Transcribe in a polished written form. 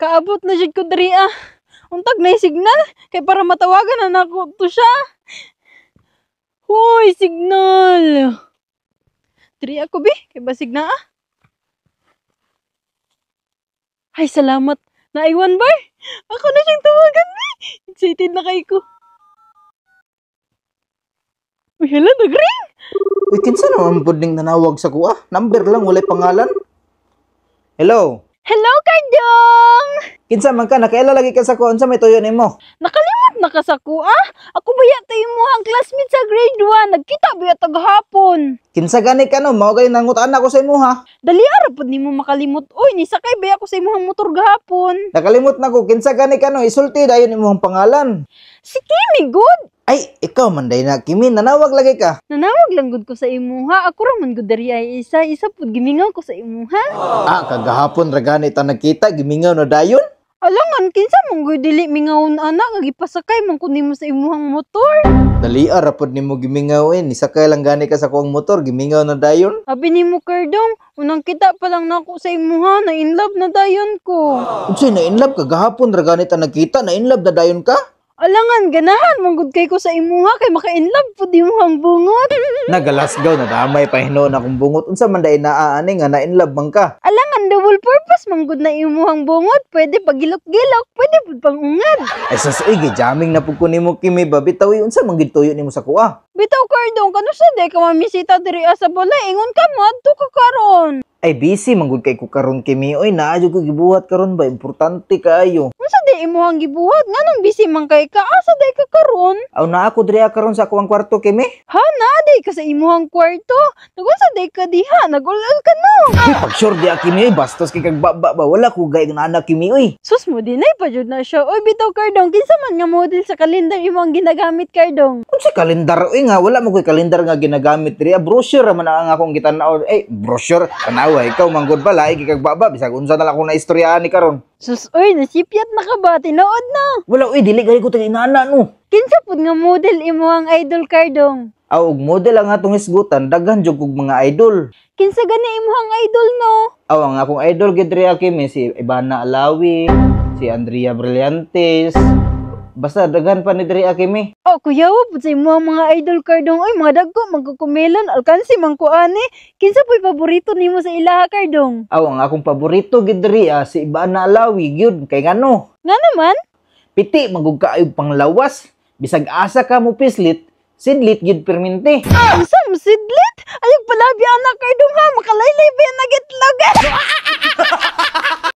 Kaabot na jud ko diri ah. Untag na signal kay para matawagan na nako to siya. Hoy, signal. Diri ako bi, kay basig na ah. Ay, salamat. Naiwan ba? Ako na siyang tawagan bi. Excited na kay ko. Uy, hala, nag-ring. Uy, kinsa naman puding nanawag sa kuha? Number lang, walay pangalan. Hello? Hello, Kardong! Kinsa man ka, nakaila lagi ka sa kuha. Unsa may tuyo nimo? Nakalimot na ka sa kuha? Ako ba yata yung muhang classmate sa grade 1? Nagkita ba yata gahapon? Kinsa gani ka no? Mao gani nangutan ako sa imo ha. Dali ara pud nimo makalimot. Uy, nisakay ba ako sa imong motor gahapon? Nakalimot na ko. Kinsa gani ka no? Isulti dayon imong pangalan. Si Kimi, good! Ay, ikaw man day na. Kimi, nanawag lagi ka. Nanawag lang gud ko sa imuha. Ako ra man gud diri ay isa pud gimingaw ko sa imuha. Ah, kagahapon ra gani ta nagkita, gimingaw na dayon. Alangan, kinsa mong gud dili mingawon ana nga gipasakay man kun nimo sa imuhang motor. Dali ara pod nimo gimingawin. Nisakay lang gani ka sa kuang motor, gimingaw na dayon. Abi nimo Kardong, unang kita pa lang nako sa imuha na in love na dayon ko. Unsay na in love kagahapon ra gani ta nagkita, na in love na dayon ka? Alangan, ganahan mong gud kay ko sa imuha kay maka-inlove pud imong bungot. Nagalasgaw na damay pa hinoon akong bungot. Unsa man day naaani nga na in love man ka? Alangan, double purpose mong gud na imong bungot. Pwede pagilok-gilok, pwede pud pang-ungad. Ay sus, jamming na pud ko nimo Kimi ba bitaw unsa man gid tuyo nimo sa kuha? Bitaw Kardong, kano sa day ka mamisita diri sa balay, ingon ka mo adto ka karon. Ay busy man gud kay ko karon Kimi. Oy, naa jud ko gibuhat karon ba, importante kaayo. Unsa day imong gibuhat? Nganong busy man kay ka? Asa day ka karon? Aw naa ako diri karon sa kuang kwarto Kimi. Ha, naa day ka sa imong kwarto? Nagunsa day ka diha? Nagulal ka no? Ay, pag sure di Kimi, oy, bastos kay kagbaba ba, wala ko gay nga anak Kimi oy. Sus mo dinay pa jud na siya. Oy bitaw Kardong, kinsa man nga model sa kalendar imong ginagamit Kardong? Unsa kalendar oy nga, wala mo koy kalendar nga ginagamit diri. Brochure man ang akong gitan-aw. Brochure tanawa ikaw manggod bala ay kagbaba bisag unsa na lang ako na istoryahan ni karon. Sus, oy, nasipyat na ka ba? Tinood na. Wala oy, dili gali ko tag inana no. Kinsa pud nga model imong idol Kardong? Aw og model ang atong isgutan, daghan jud kog mga idol. Kinsa gani imong idol no? Aw ang akong idol gid diri Kimi si Ivana Alawi, si Andrea Brillantes. Basta daghan pa ni diri Kimi. Oh, kuya wa pud sa imong mga idol Kardong. Oy, mga dagko magkukumelan alkansi man ko ani. Kinsa po'y paborito nimo sa ilaha Kardong? Aw ang akong paborito gid diri si Ivana Alawi gyud kay ngano? Nga naman? Piti magug kaayog panglawas. Bisag asa ka mo pislit, sidlit gid perminti. Unsa mo sidlit? Ayog palabi anak Kardong ha, makalaylay ba yan nagitlag?